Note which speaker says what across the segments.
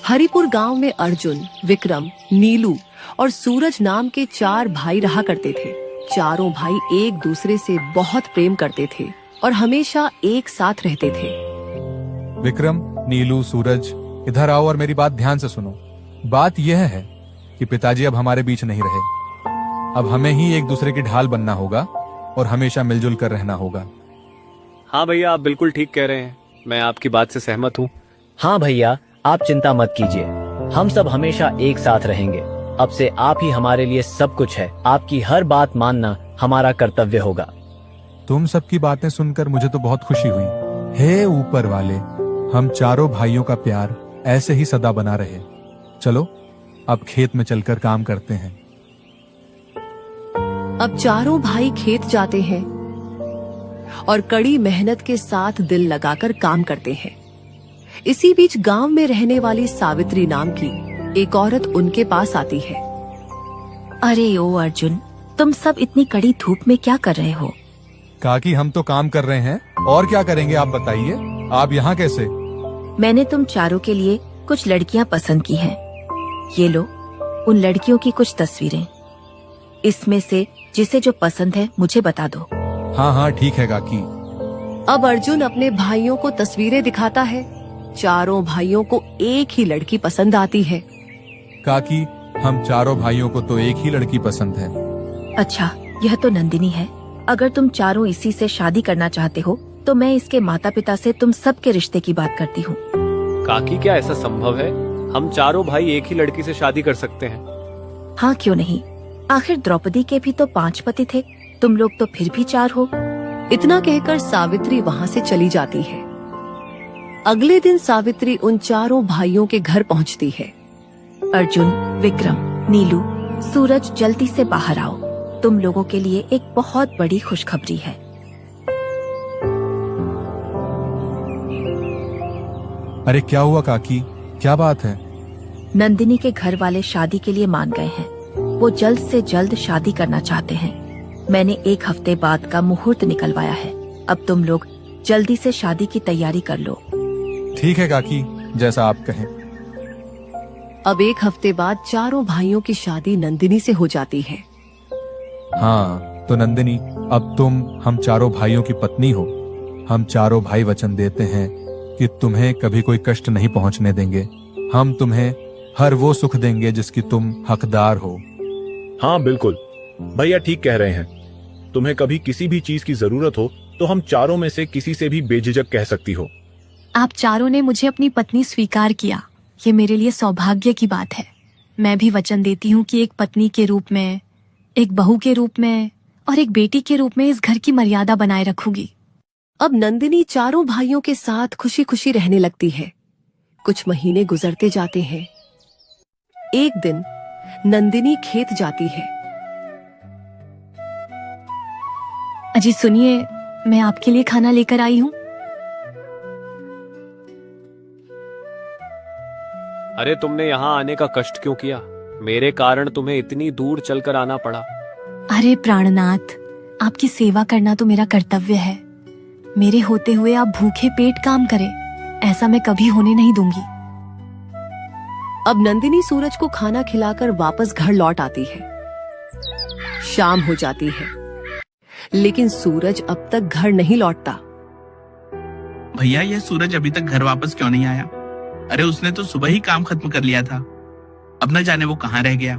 Speaker 1: हरिपुर गांव में अर्जुन, विक्रम, नीलू और सूरज नाम के 4 भाई रहा करते थे। चारों भाई एक दूसरे से बहुत प्रेम करते थे और हमेशा एक साथ रहते थे।
Speaker 2: विक्रम, नीलू, सूरज, इधर आओ और मेरी बात ध्यान से सुनो। बात यह है कि पिताजी अब हमारे बीच नहीं रहे। अब हमें ही एक दूसरे की ढाल बनना होगा और हमेशा मिलजुल कर रहना होगा।
Speaker 3: हाँ भैया, आप बिल्कुल ठीक कह रहे हैं। मैं आपकी बात से सहमत हूँ।
Speaker 4: हाँ भैया, आप चिंता मत कीजिए, हम सब हमेशा एक साथ रहेंगे। अब से आप ही हमारे लिए सब कुछ है। आपकी हर बात मानना हमारा कर्तव्य होगा।
Speaker 2: तुम सबकी बातें सुनकर मुझे तो बहुत खुशी हुई। हे ऊपर वाले, हम चारों भाइयों का प्यार ऐसे ही सदा बना रहे। चलो अब खेत में चलकर काम करते हैं।
Speaker 1: अब चारों भाई खेत जाते हैं और कड़ी मेहनत के साथ दिल लगाकर काम करते हैं। इसी बीच गांव में रहने वाली सावित्री नाम की एक औरत उनके पास आती है।
Speaker 5: अरे ओ अर्जुन, तुम सब इतनी कड़ी धूप में क्या कर रहे हो?
Speaker 2: काकी, हम तो काम कर रहे हैं और क्या करेंगे, आप बताइए। आप यहाँ कैसे?
Speaker 5: मैंने तुम चारों के लिए कुछ लड़कियां पसंद की हैं। ये लो, उन लड़कियों की कुछ तस्वीरें। इसमें से जिसे जो पसंद है मुझे बता दो।
Speaker 2: हाँ हाँ ठीक है काकी।
Speaker 1: अब अर्जुन अपने भाइयों को तस्वीरें दिखाता है। चारों भाइयों को एक ही लड़की पसंद आती है।
Speaker 2: काकी, हम चारों भाइयों को तो एक ही लड़की पसंद है।
Speaker 5: अच्छा, यह तो नंदिनी है। अगर तुम चारों इसी से शादी करना चाहते हो तो मैं इसके माता पिता से तुम सबके रिश्ते की बात करती हूँ।
Speaker 3: काकी, क्या ऐसा संभव है? हम चारों भाई एक ही लड़की से शादी कर सकते हैं?
Speaker 5: हाँ, क्यों नहीं। आखिर द्रौपदी के भी तो 5 पति थे, तुम लोग तो फिर भी 4 हो।
Speaker 1: इतना कहकर सावित्री वहाँ से चली जाती है। अगले दिन सावित्री उन चारों भाइयों के घर पहुँचती है।
Speaker 5: अर्जुन, विक्रम, नीलू, सूरज, जल्दी से बाहर आओ। तुम लोगों के लिए एक बहुत बड़ी खुशखबरी है।
Speaker 2: अरे क्या हुआ काकी, क्या बात है?
Speaker 5: नंदिनी के घर वाले शादी के लिए मान गए हैं। वो जल्द से जल्द शादी करना चाहते हैं। मैंने 1 हफ्ते बाद का मुहूर्त निकलवाया है। अब तुम लोग जल्दी से शादी की तैयारी कर लो।
Speaker 2: ठीक है काकी, जैसा आप कहें।
Speaker 1: अब 1 हफ्ते बाद चारों भाइयों की शादी नंदिनी से हो जाती है।
Speaker 2: हाँ तो नंदिनी, अब तुम हम चारों भाइयों की पत्नी हो। हम चारों भाई वचन देते हैं कि तुम्हें कभी कोई कष्ट नहीं पहुंचने देंगे। हम तुम्हें हर वो सुख देंगे जिसकी तुम हकदार हो।
Speaker 6: हाँ बिल्कुल, भैया ठीक कह रहे हैं। तुम्हें कभी किसी भी चीज की जरूरत हो तो हम चारों में से किसी से भी बेझिझक कह सकती हो।
Speaker 7: आप चारों ने मुझे अपनी पत्नी स्वीकार किया, ये मेरे लिए सौभाग्य की बात है। मैं भी वचन देती हूँ कि एक पत्नी के रूप में, एक बहू के रूप में और एक बेटी के रूप में इस घर की मर्यादा बनाए रखूंगी।
Speaker 1: अब नंदिनी चारों भाइयों के साथ खुशी खुशी रहने लगती है। कुछ महीने गुजरते जाते हैं। एक दिन नंदिनी खेत जाती है।
Speaker 7: अजी सुनिए, मैं आपके लिए खाना लेकर आई हूँ।
Speaker 3: अरे तुमने यहाँ आने का कष्ट क्यों किया? मेरे कारण तुम्हें इतनी दूर चलकर आना पड़ा।
Speaker 7: अरे प्राणनाथ, आपकी सेवा करना तो मेरा कर्तव्य है। मेरे होते हुए आप भूखे पेट काम करें, ऐसा मैं कभी होने नहीं दूंगी।
Speaker 1: अब नंदिनी सूरज को खाना खिलाकर वापस घर लौट आती है। शाम हो जाती है, लेकिन सूरज अब तक घर नहीं लौटता।
Speaker 8: भैया, यह सूरज अभी तक घर वापस क्यों नहीं आया? अरे उसने तो सुबह ही काम खत्म कर लिया था। अब न जाने वो कहाँ रह गया।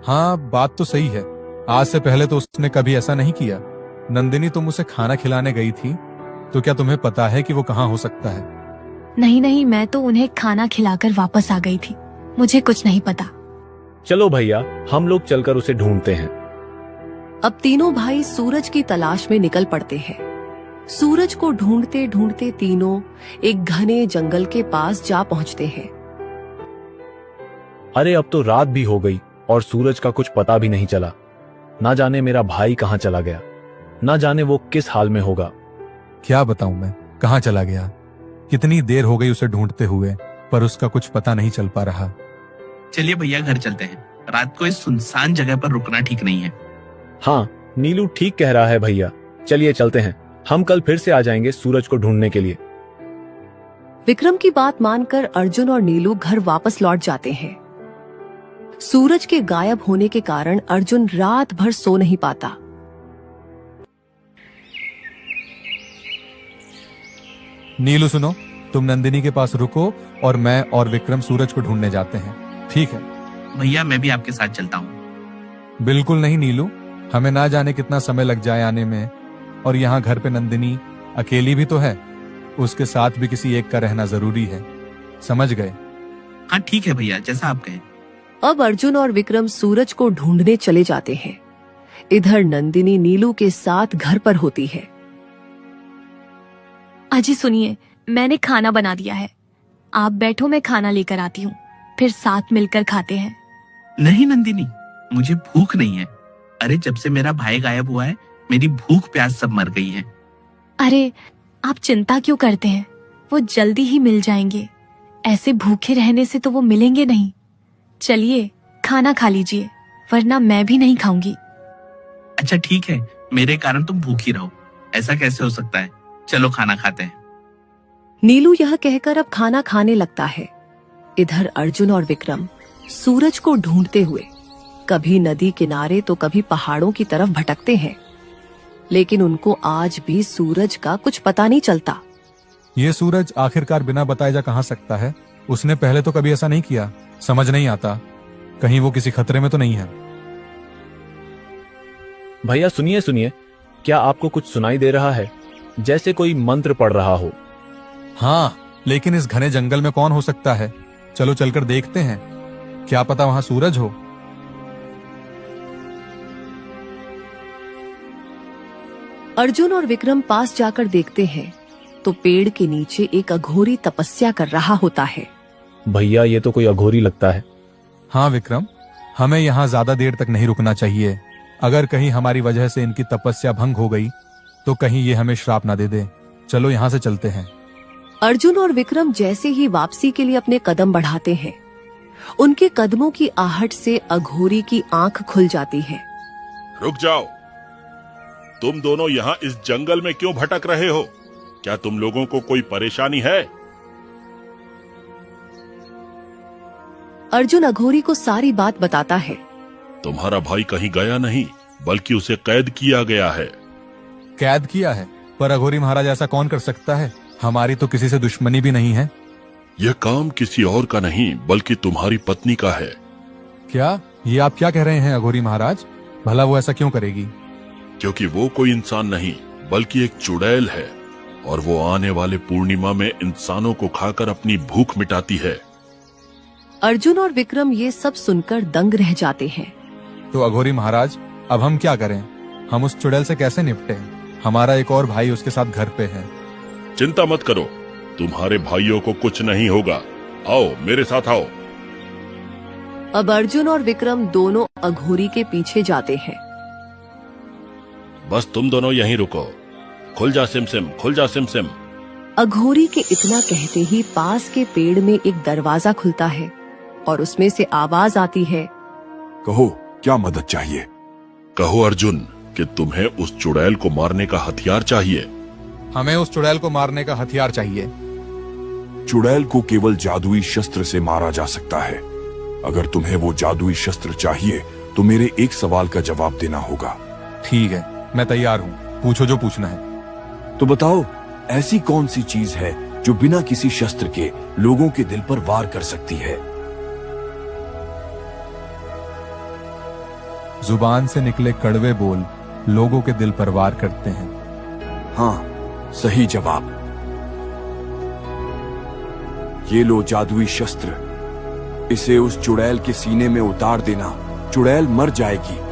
Speaker 2: हाँ बात तो सही है। आज से पहले तो उसने कभी ऐसा नहीं किया। नंदिनी, तुम उसे खाना खिलाने गई थी, तो क्या तुम्हें पता है कि वो कहाँ हो सकता है?
Speaker 7: नहीं नहीं, मैं तो उन्हें खाना खिलाकर वापस आ गई थी। मुझे कुछ नहीं पता।
Speaker 6: चलो भैया, हम लोग चलकर उसे ढूंढते हैं।
Speaker 1: अब तीनों भाई सूरज की तलाश में निकल पड़ते हैं। सूरज को ढूंढते ढूंढते तीनों एक घने जंगल के पास जा पहुंचते हैं।
Speaker 6: अरे अब तो रात भी हो गई और सूरज का कुछ पता भी नहीं चला। ना जाने मेरा भाई कहाँ चला गया, ना जाने वो किस हाल में होगा।
Speaker 2: क्या बताऊं मैं, कहाँ चला गया? कितनी देर हो गई उसे ढूंढते हुए, पर उसका कुछ पता नहीं चल पा रहा।
Speaker 8: चलिए भैया, घर चलते हैं। रात को इस सुनसान जगह पर रुकना ठीक नहीं है।
Speaker 6: हाँ, नीलू ठीक कह रहा है भैया। चलिए चलते हैं। हम कल फिर से आ जाएंगे सूरज को ढूंढने के लिए।
Speaker 1: विक्रम की बात मानकर अर्जुन और नीलू घर वापस लौट जाते हैं। सूरज के गायब होने के कारण अर्जुन रात भर सो नहीं पाता।
Speaker 2: नीलू सुनो, तुम नंदिनी के पास रुको और मैं और विक्रम सूरज को ढूंढने जाते हैं, ठीक है?
Speaker 8: भैया मैं भी आपके साथ चलता हूँ।
Speaker 2: बिल्कुल नहीं नीलू, हमें ना जाने कितना समय लग जाए आने में, और यहाँ घर पे नंदिनी अकेली भी तो है, उसके साथ भी किसी एक का रहना जरूरी है, समझ गए?
Speaker 8: हाँ ठीक है भैया, जैसा आप कहें।
Speaker 1: अब अर्जुन और विक्रम सूरज को ढूंढने चले जाते हैं। इधर नंदिनी नीलू के साथ घर पर होती है।
Speaker 7: अजी सुनिए, मैंने खाना बना दिया है, आप बैठो, मैं खाना लेकर आती हूँ, फिर साथ मिलकर खाते हैं।
Speaker 8: नहीं नंदिनी, मुझे भूख नहीं है। अरे जब से मेरा भाई गायब हुआ है, मेरी भूख प्यास सब मर गई है।
Speaker 7: अरे आप चिंता क्यों करते हैं, वो जल्दी ही मिल जाएंगे। ऐसे भूखे रहने से तो वो मिलेंगे नहीं। चलिए खाना खा लीजिए, वरना मैं भी नहीं खाऊंगी।
Speaker 8: अच्छा ठीक है, मेरे कारण तुम भूखी रहो, ऐसा कैसे हो सकता है? चलो खाना खाते हैं।
Speaker 1: नीलू यह कहकर अब खाना खाने लगता है। इधर अर्जुन और विक्रम सूरज को ढूंढते हुए कभी नदी किनारे तो कभी पहाड़ों की तरफ भटकते हैं, लेकिन उनको आज भी सूरज का कुछ पता नहीं चलता।
Speaker 2: ये सूरज आखिरकार बिना बताए जा कहाँ सकता है? उसने पहले तो कभी ऐसा नहीं किया, समझ नहीं आता, कहीं वो किसी खतरे में तो नहीं है।
Speaker 6: भैया सुनिए सुनिए, क्या आपको कुछ सुनाई दे रहा है? जैसे कोई मंत्र पढ़ रहा हो।
Speaker 2: हाँ, लेकिन इस घने जंगल में कौन हो सकता है? चलो चलकर देखते हैं, क्या पता वहां सूरज हो।
Speaker 1: अर्जुन और विक्रम पास जाकर देखते हैं तो पेड़ के नीचे एक अघोरी तपस्या कर रहा होता है।
Speaker 6: भैया ये तो कोई अघोरी लगता है।
Speaker 2: हाँ विक्रम, हमें यहाँ ज्यादा देर तक नहीं रुकना चाहिए। अगर कहीं हमारी वजह से इनकी तपस्या भंग हो गई तो कहीं ये हमें श्राप ना दे दे। चलो यहाँ से चलते हैं।
Speaker 1: अर्जुन और विक्रम जैसे ही वापसी के लिए अपने कदम बढ़ाते हैं, उनके कदमों की आहट से अघोरी की आंख खुल जाती है।
Speaker 9: रुक जाओ, तुम दोनों यहाँ इस जंगल में क्यों भटक रहे हो? क्या तुम लोगों को कोई परेशानी है?
Speaker 1: अर्जुन अघोरी को सारी बात बताता है।
Speaker 9: तुम्हारा भाई कहीं गया नहीं, बल्कि उसे कैद किया गया है।
Speaker 2: कैद किया है? पर अघोरी महाराज ऐसा कौन कर सकता है? हमारी तो किसी से दुश्मनी भी नहीं है।
Speaker 9: यह काम किसी और का नहीं, बल्कि तुम्हारी पत्नी का है।
Speaker 2: क्या? ये आप क्या कह रहे हैं अघोरी महाराज? भला वो ऐसा क्यों करेगी?
Speaker 9: क्योंकि वो कोई इंसान नहीं, बल्कि एक चुड़ैल है, और वो आने वाले पूर्णिमा में इंसानों को खाकर अपनी भूख मिटाती है।
Speaker 1: अर्जुन और विक्रम ये सब सुनकर दंग रह जाते हैं।
Speaker 2: तो अघोरी महाराज, अब हम क्या करें? हम उस चुड़ैल से कैसे निपटें? हमारा एक और भाई उसके साथ घर पे है।
Speaker 9: चिंता मत करो, तुम्हारे भाइयों को कुछ नहीं होगा। आओ मेरे साथ आओ।
Speaker 1: अब अर्जुन और विक्रम दोनों अघोरी के पीछे जाते हैं।
Speaker 9: बस तुम दोनों यहीं रुको। खुल जा सिमसिम, खुल जा सिमसिम।
Speaker 1: अघोरी के इतना कहते ही पास के पेड़ में एक दरवाजा खुलता है और उसमें से आवाज आती है।
Speaker 10: कहो, क्या मदद चाहिए?
Speaker 9: कहो अर्जुन कि तुम्हें उस चुड़ैल को मारने का हथियार चाहिए।
Speaker 2: हमें उस चुड़ैल को मारने का हथियार चाहिए।
Speaker 10: चुड़ैल को केवल जादुई शस्त्र से मारा जा सकता है। अगर तुम्हें वो जादुई शस्त्र चाहिए तो मेरे एक सवाल का जवाब देना होगा।
Speaker 2: ठीक है, मैं तैयार हूँ, पूछो जो पूछना है।
Speaker 10: तो बताओ, ऐसी कौन सी चीज है जो बिना किसी शस्त्र के लोगों के दिल पर वार कर सकती है?
Speaker 2: जुबान से निकले कड़वे बोल लोगों के दिल पर वार करते हैं।
Speaker 10: हाँ, सही जवाब। ये लो जादुई शस्त्र, इसे उस चुड़ैल के सीने में उतार देना, चुड़ैल मर जाएगी।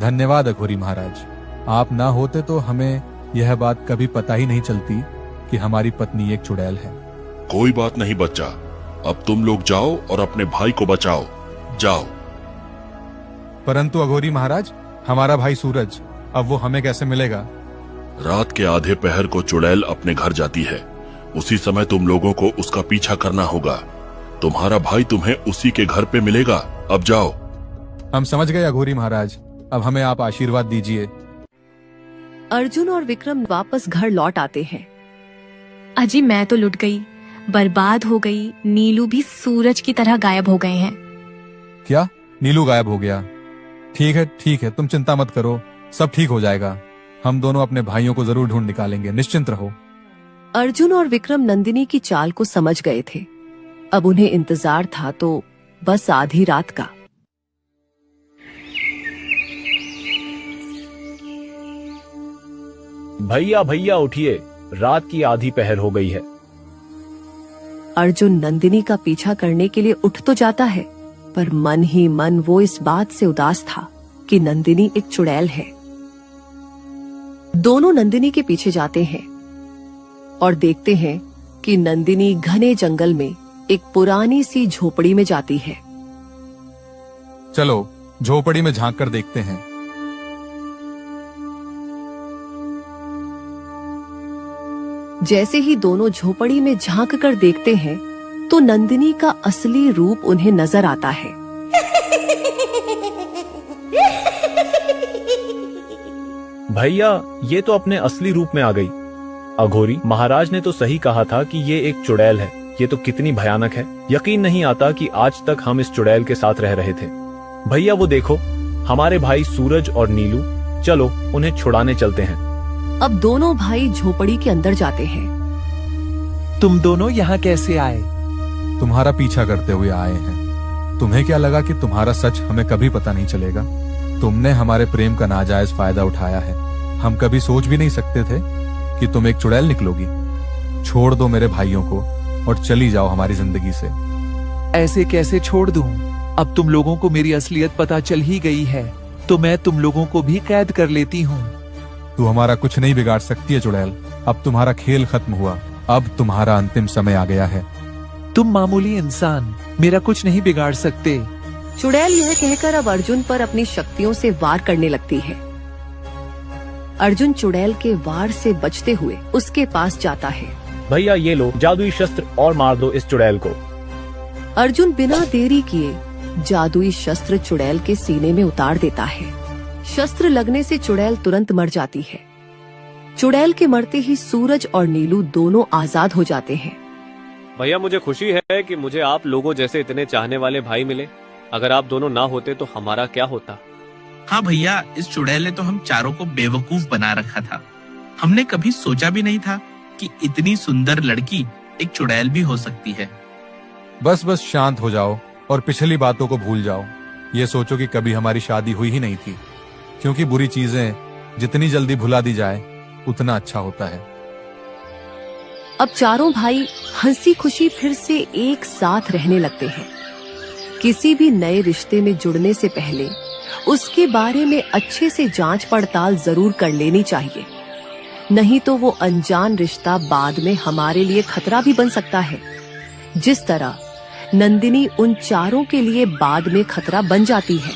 Speaker 2: धन्यवाद अघोरी महाराज, आप ना होते तो हमें यह बात कभी पता ही नहीं चलती कि हमारी पत्नी एक चुड़ैल है।
Speaker 9: कोई बात नहीं बच्चा, अब तुम लोग जाओ और अपने भाई को बचाओ। जाओ।
Speaker 2: परंतु अघोरी महाराज, हमारा भाई सूरज, अब वो हमें कैसे मिलेगा?
Speaker 9: रात के आधे पहर को चुड़ैल अपने घर जाती है, उसी समय तुम लोगों को उसका पीछा करना होगा। तुम्हारा भाई तुम्हें उसी के घर पे मिलेगा। अब जाओ।
Speaker 2: हम समझ गए अघोरी महाराज, अब हमें आप आशीर्वाद दीजिए।
Speaker 1: अर्जुन और विक्रम वापस घर लौट आते हैं।
Speaker 7: अजी मैं तो लुट गई, बर्बाद हो गई। नीलू भी सूरज की तरह गायब हो गए हैं।
Speaker 2: क्या? नीलू गायब हो गया? ठीक है, तुम चिंता मत करो, सब ठीक हो जाएगा। हम दोनों अपने भाइयों को जरूर ढूंढ निकालेंगे, निश्चिंत रहो।
Speaker 1: अर्जुन और विक्रम नंदिनी की चाल को समझ गए थे। अब उन्हें इंतजार था तो बस आधी रात का।
Speaker 6: भैया भैया उठिए, रात की आधी पहर हो गई है।
Speaker 1: अर्जुन नंदिनी का पीछा करने के लिए उठ तो जाता है, पर मन ही मन वो इस बात से उदास था कि नंदिनी एक चुड़ैल है। दोनों नंदिनी के पीछे जाते हैं और देखते हैं कि नंदिनी घने जंगल में एक पुरानी सी झोपड़ी में जाती है।
Speaker 2: चलो झोपड़ी में झांक कर देखते हैं।
Speaker 1: जैसे ही दोनों झोपड़ी में झांक कर देखते हैं तो नंदिनी का असली रूप उन्हें नजर आता है।
Speaker 6: भैया ये तो अपने असली रूप में आ गई। अघोरी महाराज ने तो सही कहा था कि ये एक चुड़ैल है। ये तो कितनी भयानक है। यकीन नहीं आता कि आज तक हम इस चुड़ैल के साथ रह रहे थे। भैया वो देखो, हमारे भाई सूरज और नीलू, चलो उन्हें छुड़ाने चलते हैं।
Speaker 1: अब दोनों भाई झोपड़ी के अंदर जाते हैं।
Speaker 11: तुम दोनों यहाँ कैसे आए?
Speaker 2: तुम्हारा पीछा करते हुए आए हैं। तुम्हें क्या लगा कि तुम्हारा सच हमें कभी पता नहीं चलेगा? तुमने हमारे प्रेम का नाजायज फायदा उठाया है। हम कभी सोच भी नहीं सकते थे कि तुम एक चुड़ैल निकलोगी। छोड़ दो मेरे भाइयों को और चली जाओ हमारी जिंदगी से।
Speaker 11: ऐसे कैसे छोड़ दूं? अब तुम लोगों को मेरी असलियत पता चल ही गई है, तो मैं तुम लोगों को भी कैद कर लेती हूँ।
Speaker 2: तू हमारा कुछ नहीं बिगाड़ सकती है चुड़ैल। अब तुम्हारा खेल खत्म हुआ। अब तुम्हारा अंतिम समय आ गया है।
Speaker 11: तुम मामूली इंसान मेरा कुछ नहीं बिगाड़ सकते।
Speaker 1: चुड़ैल यह कहकर अब अर्जुन पर अपनी शक्तियों से वार करने लगती है। अर्जुन चुड़ैल के वार से बचते हुए उसके पास जाता है।
Speaker 6: भैया ये लो जादुई शस्त्र और मार दो इस चुड़ैल को।
Speaker 1: अर्जुन बिना देरी किए जादुई शस्त्र चुड़ैल के सीने में उतार देता है। शस्त्र लगने से चुड़ैल तुरंत मर जाती है। चुड़ैल के मरते ही सूरज और नीलू दोनों आजाद हो जाते हैं।
Speaker 3: भैया मुझे खुशी है कि मुझे आप लोगों जैसे इतने चाहने वाले भाई मिले। अगर आप दोनों ना होते तो हमारा क्या होता।
Speaker 8: हाँ भैया, इस चुड़ैल ने तो हम चारों को बेवकूफ बना रखा था। हमने कभी सोचा भी नहीं था कि इतनी सुंदर लड़की एक चुड़ैल भी हो सकती है।
Speaker 2: बस शांत हो जाओ और पिछली बातों को भूल जाओ। ये सोचो कि कभी हमारी शादी हुई ही नहीं थी, क्योंकि बुरी चीजें जितनी जल्दी भुला दी जाए उतना अच्छा होता है।
Speaker 1: अब चारों भाई हंसी खुशी फिर से एक साथ रहने लगते हैं। किसी भी नए रिश्ते में जुड़ने से पहले उसके बारे में अच्छे से जांच पड़ताल जरूर कर लेनी चाहिए, नहीं तो वो अनजान रिश्ता बाद में हमारे लिए खतरा भी बन सकता है, जिस तरह नंदिनी उन चारों के लिए बाद में खतरा बन जाती है।